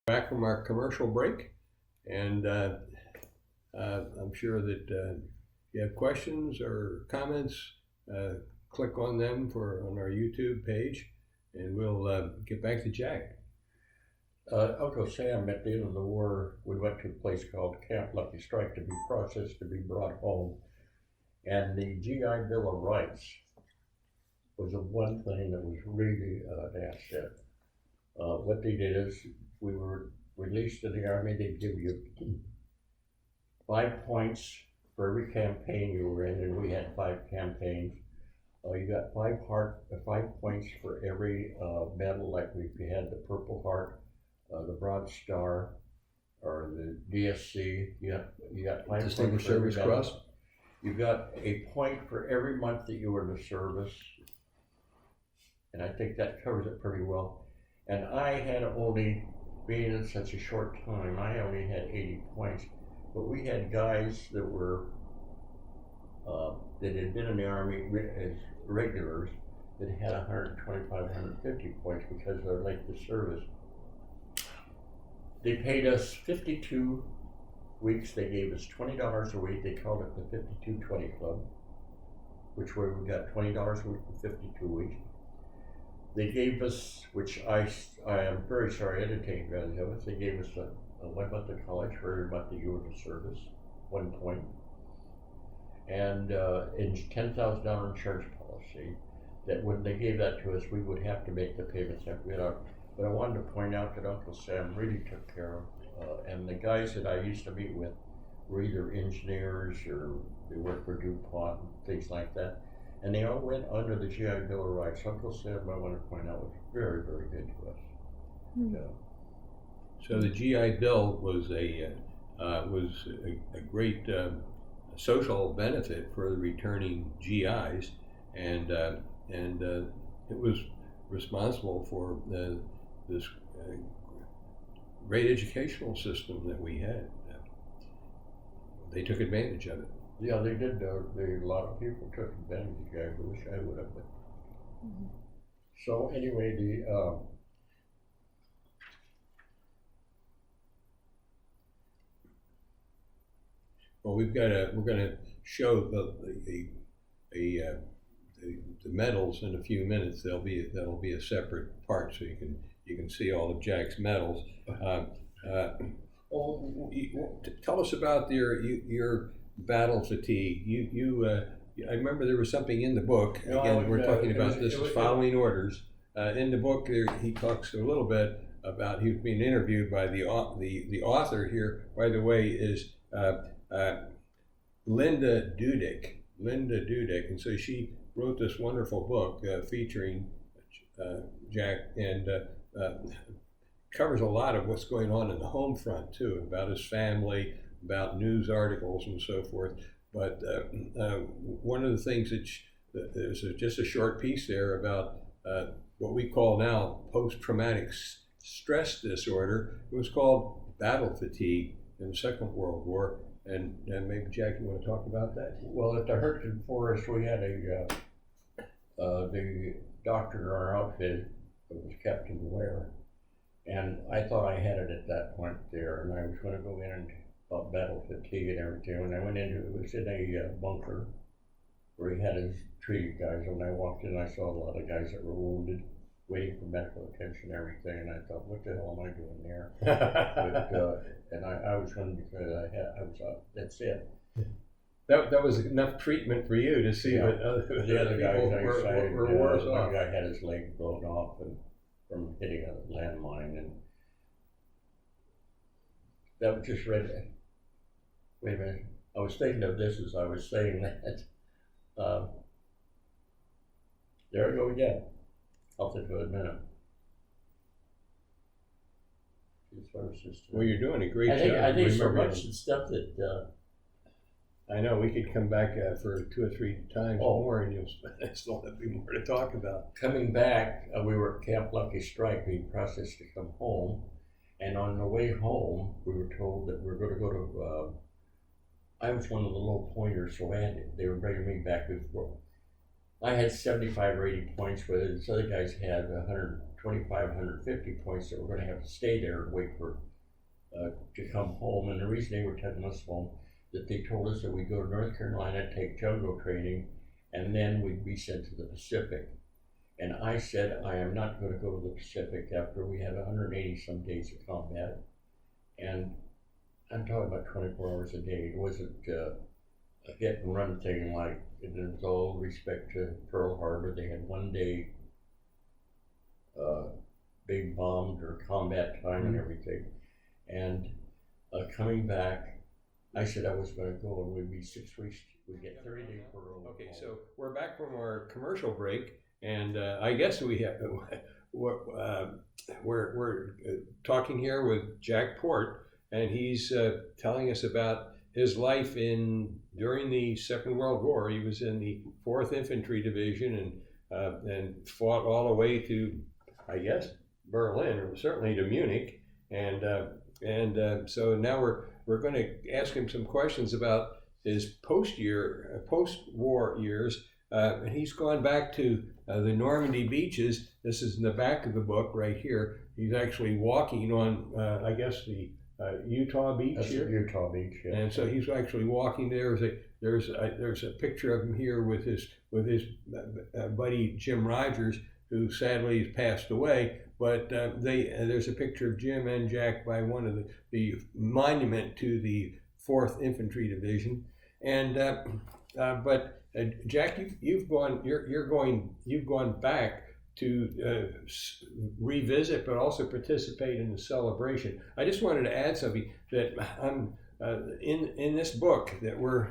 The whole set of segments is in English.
Back from our commercial break, and I'm sure that if you have questions or comments, click on them on our YouTube page, and we'll get back to Jack. Uncle Sam, at the end of the war, we went to a place called Camp Lucky Strike to be processed, to be brought home. And the GI Bill of Rights was the one thing that was really an asset. What they did is, we were released to the Army. They'd give you 5 points for every campaign you were in, and we had 5 campaigns. You got 5 points for every medal, like if you had the Purple Heart, the Bronze Star, or the DSC. You got 5 Distinguished points. Service Cross. You got a point for every month that you were in the service, and I think that covers it pretty well. And I had only, being in such a short time, I only had 80 points, but we had guys that were that had been in the Army as regulars that had 125, 150 points because of their length of service. They paid us 52 weeks. They gave us $20 a week. They called it the 52-20 Club, which where we got $20 a week for 52 weeks. They gave us, which I am very sorry I didn't take advantage of it. They gave us a 1 month of college for every month that you were in service, 1 point, and in $10,000 insurance policy. That when they gave that to us, we would have to make the payments after we had our. But I wanted to point out that Uncle Sam really took care of, and the guys that I used to meet with were either engineers or they worked for DuPont and things like that. And they all went under the GI Bill of Rights. Uncle Sam, I want to point out, was very, very good to us. Mm-hmm. So the GI Bill was a great social benefit for the returning GIs, and it was responsible for this great educational system that we had. They took advantage of it. Yeah, they did. A lot of people took advantage of it. I wish I would have been. Mm-hmm. So anyway, well, we're going to show the medals in a few minutes. That'll be a separate part, so you can see all of Jack's medals. Tell us about your battle fatigue. I remember there was something in the book. Again, we're talking about this as following orders. In the book, he talks a little bit about he was being interviewed by the author here. By the way, is Linda Dudek. And so she wrote this wonderful book featuring Jack, and covers a lot of what's going on in the home front too, about his family, about news articles and so forth. But one of the things there's just a short piece there about what we call now post-traumatic stress disorder. It was called battle fatigue in the Second World War. And maybe Jack, you want to talk about that? Well, at the Hurtgen Forest, we had the doctor in our outfit that was Captain Ware, and I thought I had it at that point there, and I was going to go in and about battle fatigue and everything. When I went into it, was in a bunker where he had his treated guys. When I walked in, I saw a lot of guys that were wounded, waiting for medical attention and everything, and I thought, what the hell am I doing there? And I was going because that's it. That was enough treatment for you to see what the other guys were worse off. One guy had his leg blown off and from hitting a landmine, and that was just read. Wait a minute, I was thinking of this as I was saying that. There we go again. I'll think of it in a minute. Well, you're doing a great job. I think so much stuff that I know we could come back for 2 or 3 times more, and you'll still have more to talk about. Coming back, we were at Camp Lucky Strike being processed to come home, and on the way home, we were told that we were going to go to. I was one of the low pointers, so they were bringing me back before. I had 75 or 80 points, but the other guys had 120 2,550 points that were going to have to stay there and wait for to come home. And the reason they were taking us home, that they told us that we'd go to North Carolina, take jungle training, and then we'd be sent to the Pacific. And I said, I am not going to go to the Pacific after we had 180 some days of combat. And I'm talking about 24 hours a day. It wasn't a hit and run thing like, with all respect to Pearl Harbor, they had 1 day big bombed or combat time and everything. And coming back, I said I was going to go, and we'd be 6 weeks. We'd get 30 days parole. Okay, so we're back from our commercial break, and I guess we have we're talking here with Jack Port, and he's telling us about his life during the Second World War. He was in the 4th Infantry Division and fought all the way to, I guess, Berlin, or certainly to Munich, and so now we're going to ask him some questions about his post-war years, and he's gone back to the Normandy beaches. This is in the back of the book right here. He's actually walking on, I guess, the Utah beach. That's here. Utah Beach, yeah. And so he's actually walking there. There's a picture of him here with his buddy Jim Rogers, who sadly has passed away. But there's a picture of Jim and Jack by one of the monument to the 4th Infantry Division. And but Jack, you've gone back to revisit, but also participate in the celebration. I just wanted to add something that in this book that we're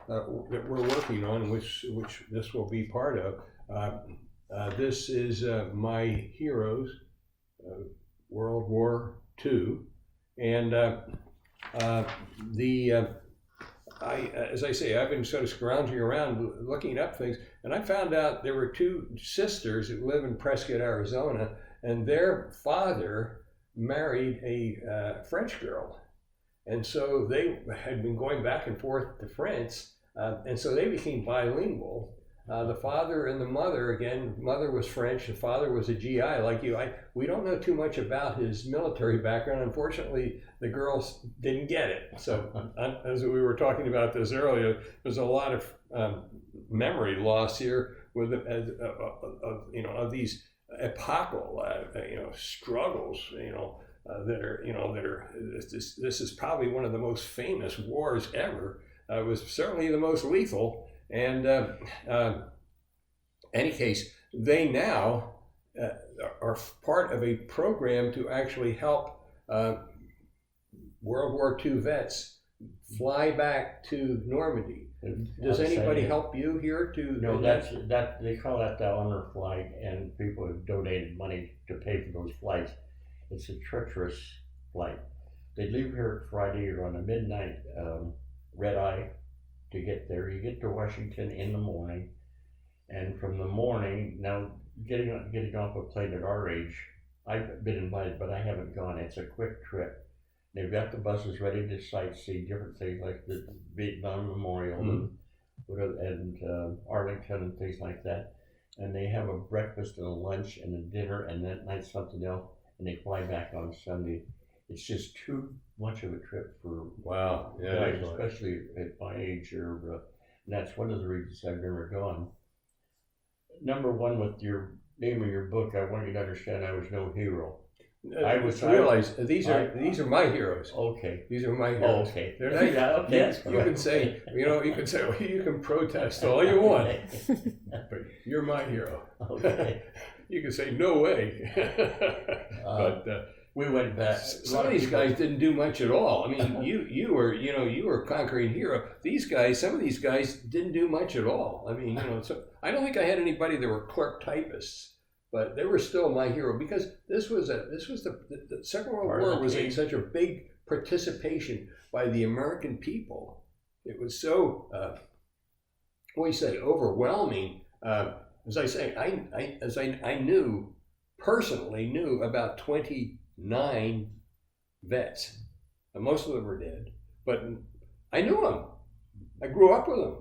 working on, which this will be part of. This is My Heroes, World War II, and as I say, I've been sort of scrounging around looking up things, and I found out there were 2 sisters who live in Prescott, Arizona, and their father married a French girl, and so they had been going back and forth to France, and so they became bilingual. The father and the mother, again, mother was French, the father was a GI like you. We don't know too much about his military background. Unfortunately, the girls didn't get it. So as we were talking about this earlier, there's a lot of memory loss here with of these epochal struggles that are this is probably one of the most famous wars ever. It was certainly the most lethal. And any case, they now are part of a program to actually help World War II vets fly back to Normandy. Does anybody help you here to? No, that they call that the honor flight, and people have donated money to pay for those flights. It's a treacherous flight. They leave here Friday on a midnight red eye. To get there, you get to Washington in the morning, and from the morning, now getting off a plane at our age, I've been invited, but I haven't gone. It's a quick trip. They've got the buses ready to sightsee different things like the Vietnam Memorial and Arlington and things like that. And they have a breakfast and a lunch and a dinner, and that night something else, and they fly back on Sunday. It's just too much of a trip for guys, especially at my age. And that's one of the reasons I've never gone. Number one, with your name of your book, I want you to understand I was no hero. I realize these are my heroes. Okay, these are my heroes. Oh, okay, you can say well, you can protest all you want, but you're my hero. Okay, you can say no way, but. We went back. Some of these guys didn't do much at all. I mean, you were a conquering hero. Some of these guys didn't do much at all. I mean, so I don't think I had anybody that were clerk typists, but they were still my hero because this was the Second World War was such a big participation by the American people. It was so overwhelming. As I say, I personally knew about 29 vets. And most of them were dead, but I knew them. I grew up with them.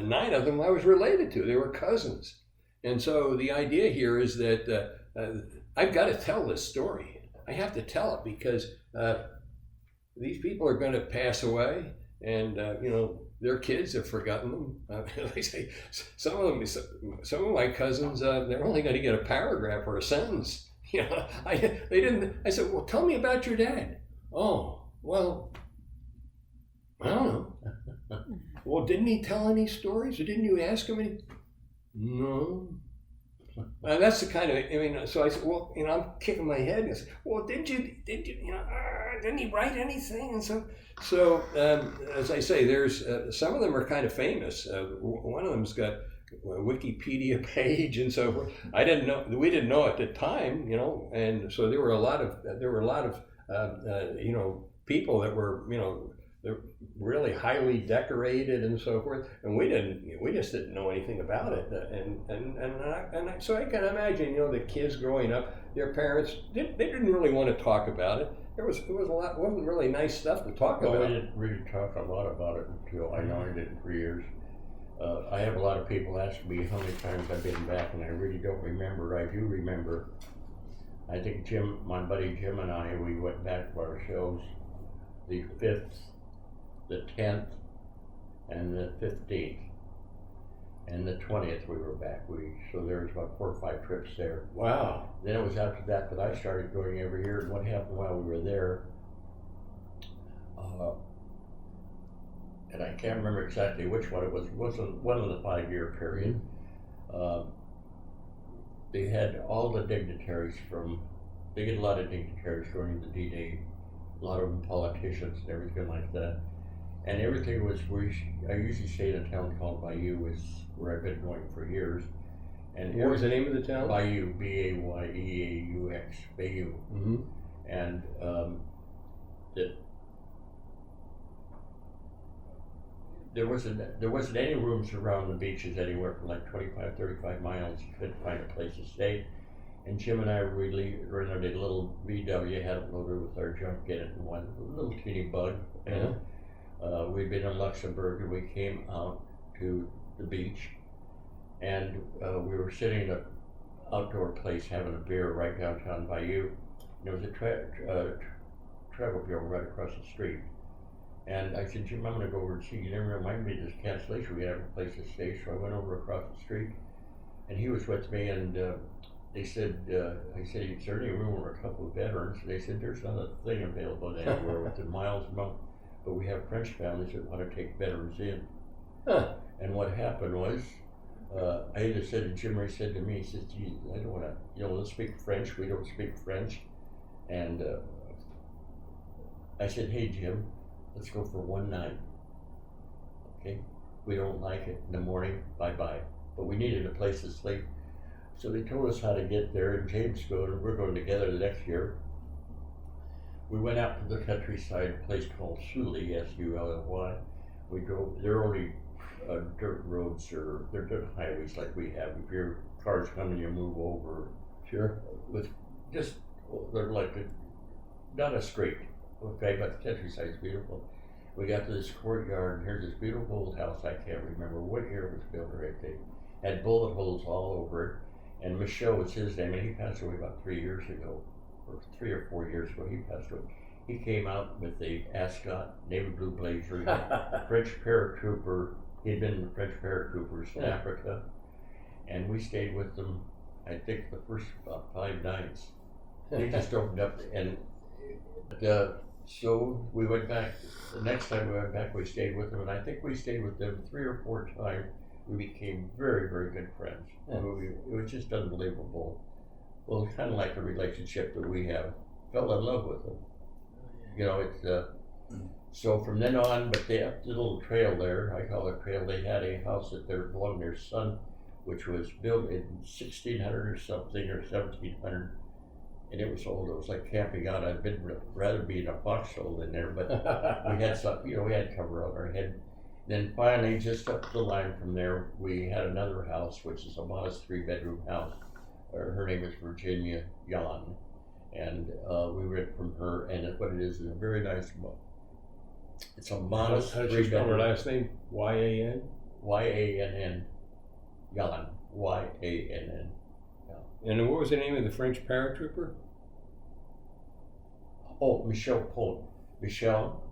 9 of them I was related to. They were cousins, And so the idea here is that I've got to tell this story. I have to tell it because these people are going to pass away, and their kids have forgotten them. Like I say, some of my cousins, they're only going to get a paragraph or a sentence. They didn't. I said, well, tell me about your dad. Oh, well, I don't know. Well, didn't he tell any stories, or didn't you ask him any? No. That's the kind of, so I said, well, I'm kicking my head, and I said, well, didn't you, didn't he write anything? And so as I say, there's, some of them are kind of famous. One of them's got a Wikipedia page and so forth. We didn't know at the time, and so there were a lot of people that were, they're really highly decorated and so forth, and we just didn't know anything about it, so I can imagine, the kids growing up, their parents they didn't really want to talk about it. It wasn't really nice stuff to talk about. We didn't really talk a lot about it until I know I did it for years. I have a lot of people ask me how many times I've been back, and I really don't remember. I do remember. I think my buddy Jim and I, we went back to our shows the 5th, the 10th, and the 15th, and the 20th we were back. So there was about 4 or 5 trips there. Wow. Then it was after that I started going every year. And what happened while we were there, and I can't remember exactly which one it was. It wasn't one of the 5-year period. They had all the dignitaries they get a lot of dignitaries during the D-Day, a lot of them politicians and everything like that. And everything was I usually stay in a town called Bayou, is where I've been going for years. And what was the name of the town? Bayou, B-A-Y-E-A-U-X, Bayou. Mm-hmm. And there wasn't any rooms around the beaches anywhere from like 25, 35 miles. You couldn't find a place to stay. And Jim and I really rented a little VW, had it loaded with our junk in it, and one little teeny bug. And we'd been in Luxembourg, and we came out to the beach, and we were sitting in an outdoor place having a beer right downtown Bayou. And there was a Travelville right across the street. And I said, Jim, I'm going to go over and see. You never remind me of this cancellation. We have a place to stay. So I went over across the street, and he was with me, and they said, I said, is there any room for a couple of veterans? And they said, there's not a thing available anywhere within miles of Mount, but we have French families that want to take veterans in. Huh. And what happened was, I either said to Jim, or he said to me, he says, gee, I don't want to, let's speak French. We don't speak French. And I said, hey, Jim, let's go for one night. Okay? We don't like it in the morning, bye-bye. But we needed a place to sleep. So they told us how to get there, and James we're going together the next year. We went out to the countryside, a place called Sully, S-U-L-L-Y. We drove, they're only dirt roads, or they're dirt highways like we have. If your car's coming, you move over. Sure. With just, they're like, not a straight, okay, but the countryside's beautiful. We got to this courtyard, and here's this beautiful old house. I can't remember what year it was built or anything. Had bullet holes all over it. And Michel was his name, and he passed away about 3 years ago, or 3 or 4 years ago. He passed away. He came out with a ascot, navy blue blazer, French paratrooper. He'd been in the French paratroopers in Africa, and we stayed with them. I think the first about 5 nights. They just opened up, and so we went back. The next time we went back, we stayed with them, and I think we stayed with them 3 or 4 times. We became very, very good friends. It was just unbelievable. Well, it's kind of like the relationship that we have. Fell in love with them. So from then on, but they up the little trail there, I call it trail, they had a house that belonged to their son, which was built in 1600 or something, or 1700. And it was old. It was like camping out. I'd rather be in a foxhole than there, but we had some, we had cover on our head. Then finally, just up the line from there, we had another house, which is a modest 3-bedroom house. Her name is Virginia Yan, and we rent from her. And what it is a very nice. It's a modest 3-bedroom. How does she spell her last name? Y-A-N? Y-A-N-N. Yann, Y-A-N-N. And what was the name of the French paratrooper? Oh, Michel Polt. Michel?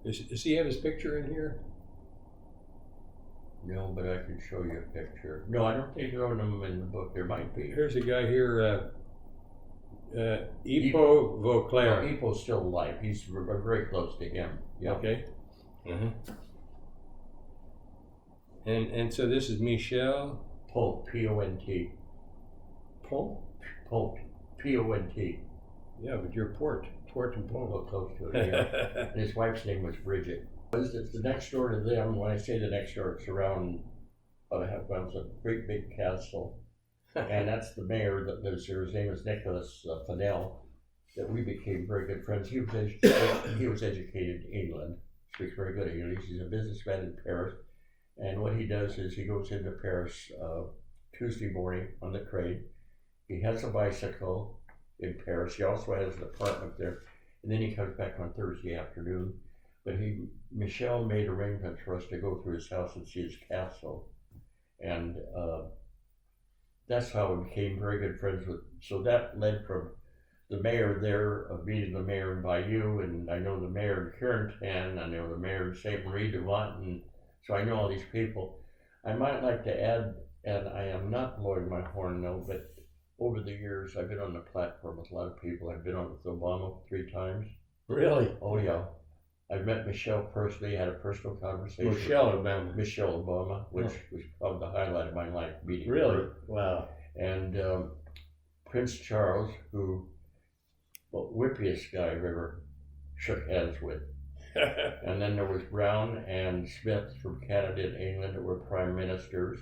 Does he have his picture in here? No, but I can show you a picture. No, I don't think there are them in the book. There might be. Here's a guy here, Hippo Vauclair. Hippo's still alive. He's very close to him. Yeah. Okay. And so this is Michel Polt, P-O-N-T. Pont? Polt, P-O-N-T. Yeah, but you're Port and A Pont. little close to it, yeah. And his wife's name was Bridget. It's the next door to them. When I say the next door, it's around about a half mile. It's a great big castle. And that's the mayor that lives here. His name is Nicholas Fennell. That we became very good friends. He was educated in England, speaks very good English. He's a businessman in Paris. And what he does is he goes into Paris Tuesday morning on the train. He has a bicycle in Paris. He also has an apartment there. And then he comes back on Thursday afternoon. But Michel made arrangements for us to go through his house and see his castle. And that's how we became very good friends with. So that led from the mayor there, of meeting the mayor in Bayou, and I know the mayor in Carentan, I know the mayor in Saint Marie de Mont, and so I know all these people. I might like to add, and I am not blowing my horn now, but over the years I've been on the platform with a lot of people. I've been on with Obama 3 times. Really? Oh yeah. I've met Michelle personally, had a personal conversation. Michelle Obama. Michelle Obama, which was probably the highlight of my life, meeting Really? her. Wow. And Prince Charles, who, the whippiest guy I've ever shook hands with. And then there was Brown and Smith from Canada and England that were prime ministers.